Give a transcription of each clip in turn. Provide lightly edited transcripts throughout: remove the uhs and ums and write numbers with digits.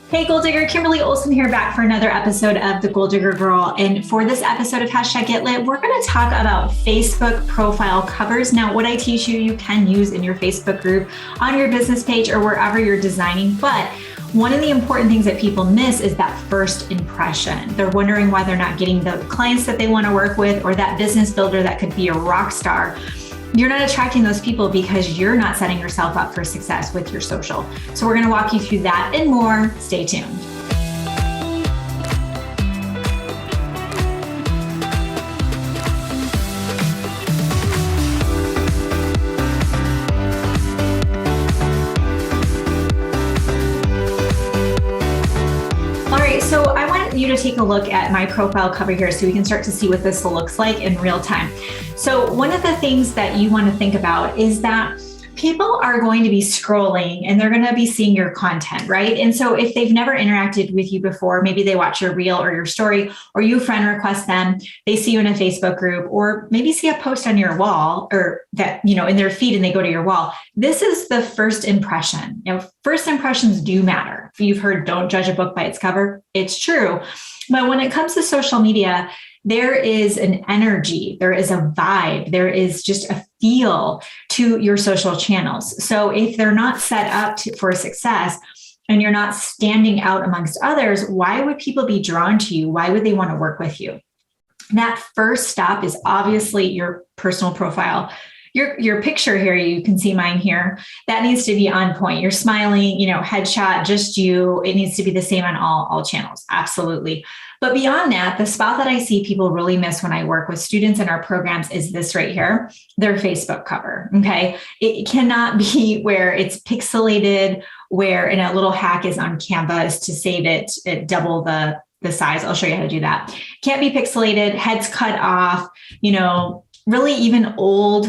Hey, Goal Digger, Kimberly Olson here, back for another episode of The Goal Digger Girl. And for this episode of #GetLit, we're going to talk about Facebook profile covers. Now, what I teach you, you can use in your Facebook group, on your business page, or wherever you're designing. But one of the important things that people miss is that first impression. They're wondering why they're not getting the clients that they want to work with, or that business builder that could be a rock star. You're not attracting those people because you're not setting yourself up for success with your social. So we're going to walk you through that and more. Stay tuned. So I want you to take a look at my profile cover here so we can start to see what this looks like in real time. So one of the things that you want to think about is that people are going to be scrolling and they're going to be seeing your content, right? And so if they've never interacted with you before, maybe they watch your reel or your story, or you friend request them, they see you in a Facebook group, or maybe see a post on your wall, or that, in their feed, and they go to your wall. This is the first impression. First impressions do matter. If you've heard, don't judge a book by its cover, it's true. But when it comes to social media, there is an energy, there is a vibe, there is just a feel to your social channels. So if they're not set up for success and you're not standing out amongst others, why would people be drawn to you? Why would they want to work with you? That first stop is obviously your personal profile. Your picture here, you can see mine here, that needs to be on point. You're smiling, headshot, just you. It needs to be the same on all channels. Absolutely. But beyond that, the spot that I see people really miss when I work with students in our programs is this right here, their Facebook cover. Okay. It cannot be where it's pixelated, where, and a little hack is on Canva is to save it at double the size. I'll show you how to do that. Can't be pixelated, heads cut off, really even old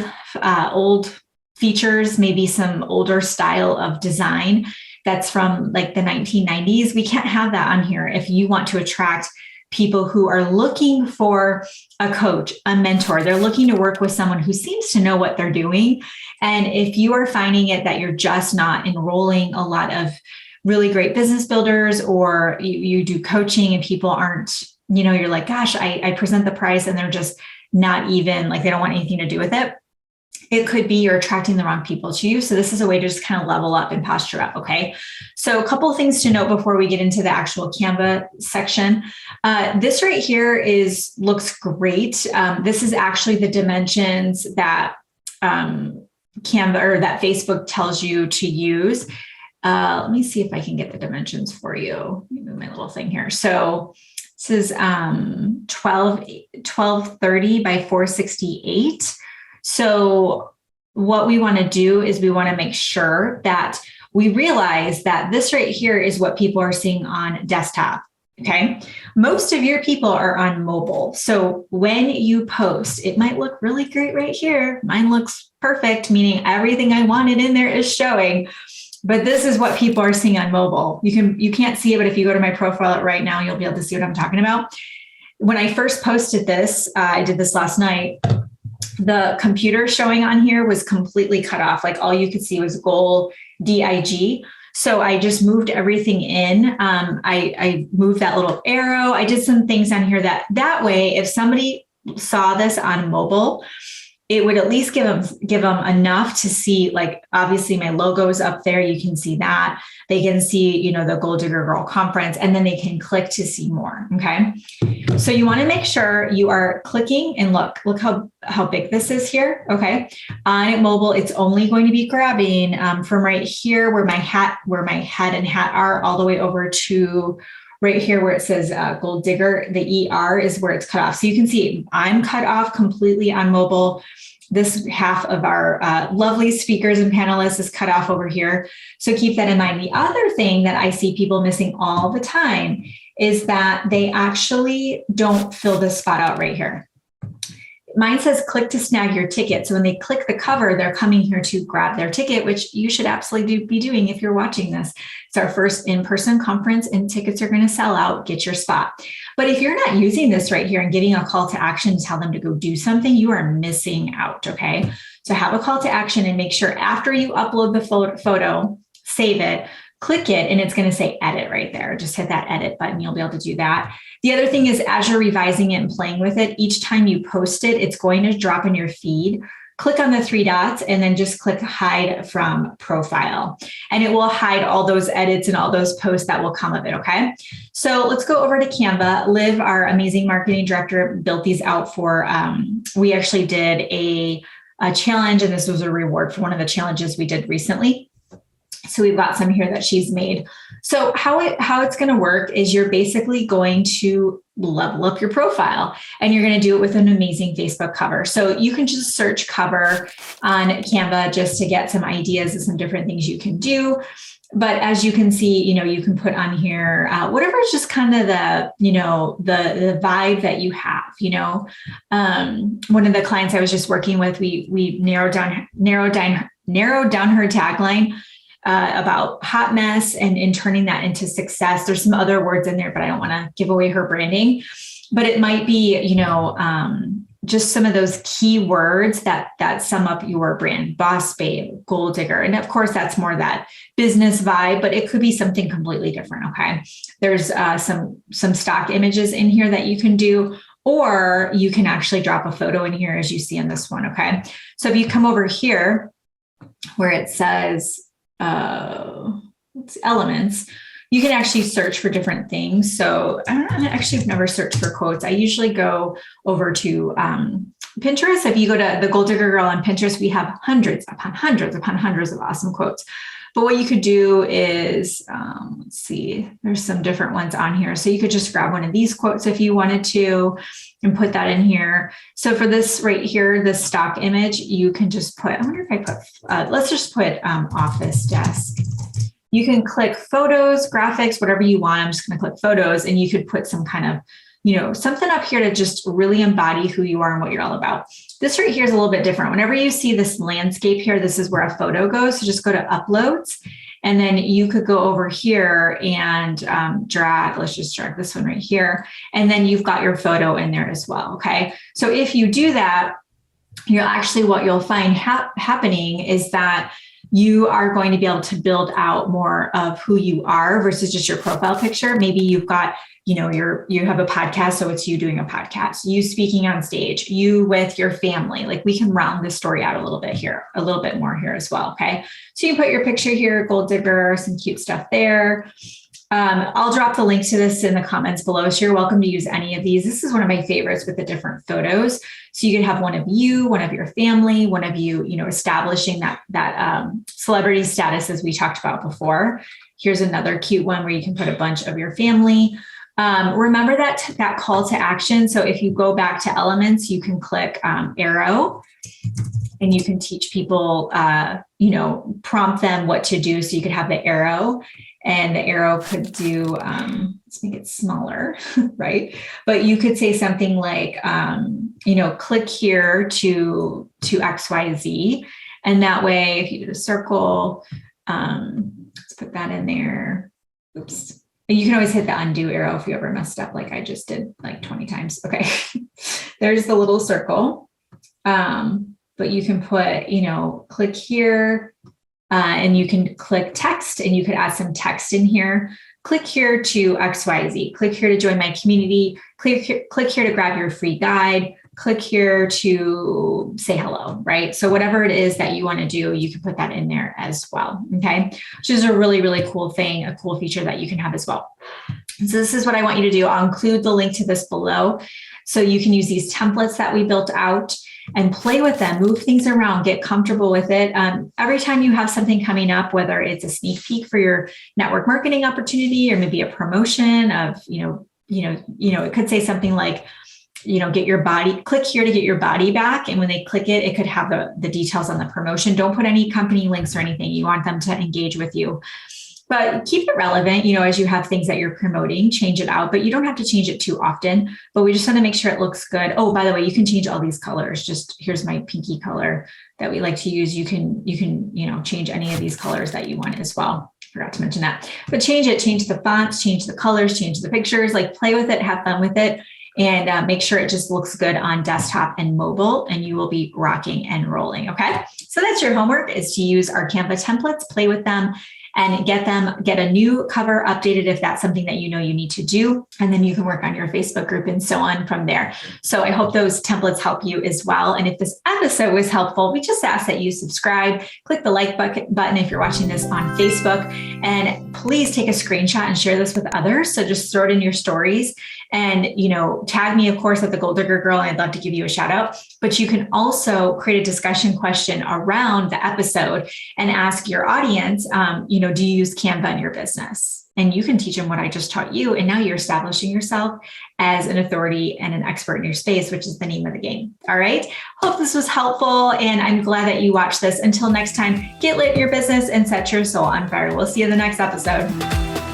features, maybe some older style of design that's from like the 1990s. We can't have that on here if you want to attract people who are looking for a coach, a mentor. They're looking to work with someone who seems to know what they're doing. And if you are finding it that you're just not enrolling a lot of really great business builders, or you do coaching and people aren't, you're like, gosh, I present the price and they're just not even, like, they don't want anything to do with it. It could be you're attracting the wrong people to you. So this is a way to just kind of level up and posture up. Okay. So a couple of things to note before we get into the actual Canva section. This right here looks great. This is actually the dimensions that Canva, or that Facebook tells you to use. Let me see if I can get the dimensions for you. Let me move my little thing here. So this is 1230 by 468. So what we want to do is we want to make sure that we realize that this right here is what people are seeing on desktop. Okay. Most of your people are on mobile. So when you post, it might look really great right here. Mine looks perfect, meaning everything I wanted in there is showing. But this is what people are seeing on mobile. You can't see it, but if you go to my profile right now, you'll be able to see what I'm talking about. When I first posted this, I did this last night, the computer showing on here was completely cut off. Like all you could see was goal DIG. So I just moved everything in. I moved that little arrow. I did some things on here that way, if somebody saw this on mobile, it would at least give them enough to see, like, obviously my logo is up there. You can see that. They can see, the Goal Digger Girl conference, and then they can click to see more. Okay. So you want to make sure you are clicking, and look how big this is here. Okay. On mobile, it's only going to be grabbing from right here where my head and hat are, all the way over to right here where it says Goal Digger. The ER is where it's cut off. So you can see I'm cut off completely on mobile. This half of our lovely speakers and panelists is cut off over here. So keep that in mind. The other thing that I see people missing all the time is that they actually don't fill this spot out right here. Mine says click to snag your ticket. So when they click the cover, they're coming here to grab their ticket, which you should absolutely be doing if you're watching this. It's our first in-person conference and tickets are going to sell out. Get your spot. But if you're not using this right here and giving a call to action to tell them to go do something, you are missing out. Okay. So have a call to action and make sure after you upload the photo, save it, click it and it's going to say edit right there. Just hit that edit button. You'll be able to do that. The other thing is as you're revising it and playing with it, each time you post it, it's going to drop in your feed. Click on the 3 dots and then just click hide from profile. And it will hide all those edits and all those posts that will come of it, okay? So let's go over to Canva. Liv, our amazing marketing director, built these out for, we actually did a challenge, and this was a reward for one of the challenges we did recently. So we've got some here that she's made. So how it's going to work is you're basically going to level up your profile, and you're going to do it with an amazing Facebook cover. So you can just search cover on Canva just to get some ideas of some different things you can do. But as you can see, you can put on here, whatever is just kind of the vibe that you have, one of the clients I was just working with, we narrowed down her tagline about hot mess and in turning that into success. There's some other words in there, but I don't want to give away her branding, but it might be, just some of those key words that sum up your brand: boss babe, gold digger. And of course that's more that business vibe, but it could be something completely different. Okay. There's some stock images in here that you can do, or you can actually drop a photo in here as you see in this one. Okay. So if you come over here where it says, elements, you can actually search for different things. So I've never searched for quotes. I usually go over to Pinterest. If you go to the Gold Digger Girl on Pinterest, we have hundreds upon hundreds upon hundreds of awesome quotes. But what you could do is, let's see, there's some different ones on here. So you could just grab one of these quotes if you wanted to and put that in here. So for this right here, the stock image, you can just put, I wonder if I put, let's just put office desk. You can click photos, graphics, whatever you want. I'm just going to click photos, and you could put some kind of, something up here to just really embody who you are and what you're all about. This right here is a little bit different. Whenever you see this landscape here, this is where a photo goes. So just go to uploads, and then you could go over here and drag, let's just drag this one right here. And then you've got your photo in there as well. Okay. So if you do that, what you'll find happening is that you are going to be able to build out more of who you are versus just your profile picture. Maybe you've got, you have a podcast, so it's you doing a podcast, you speaking on stage, you with your family. Like, we can round this story out a little bit more here as well. Okay. So you can put your picture here, gold digger, some cute stuff there. I'll drop the link to this in the comments below. So you're welcome to use any of these. This is one of my favorites with the different photos. So you could have one of you, one of your family, one of you, establishing that celebrity status as we talked about before. Here's another cute one where you can put a bunch of your family. Remember that call to action. So if you go back to elements, you can click arrow, and you can teach people, prompt them what to do. So you could have the arrow, and the arrow could do, let's make it smaller, right? But you could say something like, click here to XYZ. And that way, if you do the circle, let's put that in there. Oops. You can always hit the undo arrow if you ever messed up, like I just did like 20 times. Okay. There's the little circle. But you can put, click here, and you can click text, and you could add some text in here. Click here to XYZ. Click here to join my community. Click here to grab your free guide. Click here to say hello, right? So whatever it is that you want to do, you can put that in there as well, okay? Which is a really, really cool thing, a cool feature that you can have as well. So this is what I want you to do. I'll include the link to this below. So you can use these templates that we built out and play with them, move things around, get comfortable with it. Every time you have something coming up, whether it's a sneak peek for your network marketing opportunity, or maybe a promotion of, it could say something like, get your body, click here to get your body back. And when they click it, it could have the details on the promotion. Don't put any company links or anything. You want them to engage with you. But keep it relevant, as you have things that you're promoting, change it out, but you don't have to change it too often, but we just want to make sure it looks good. Oh, by the way, you can change all these colors. Just here's my pinky color that we like to use. You can, change any of these colors that you want as well. Forgot to mention that, but change the fonts, change the colors, change the pictures, like play with it, have fun with it, and make sure it just looks good on desktop and mobile, and you will be rocking and rolling. Okay. So that's your homework, is to use our Canva templates, play with them, and get a new cover updated if that's something that you know you need to do. And then you can work on your Facebook group and so on from there. So I hope those templates help you as well. And if this episode was helpful, we just ask that you subscribe, click the like button if you're watching this on Facebook, and please take a screenshot and share this with others. So just throw it in your stories and, tag me, of course, at the Goal Digger Girl, and I'd love to give you a shout out. But you can also create a discussion question around the episode and ask your audience, do you use Canva in your business? And you can teach them what I just taught you. And now you're establishing yourself as an authority and an expert in your space, which is the name of the game. All right. Hope this was helpful. And I'm glad that you watched this. Until next time, get lit in your business and set your soul on fire. We'll see you in the next episode.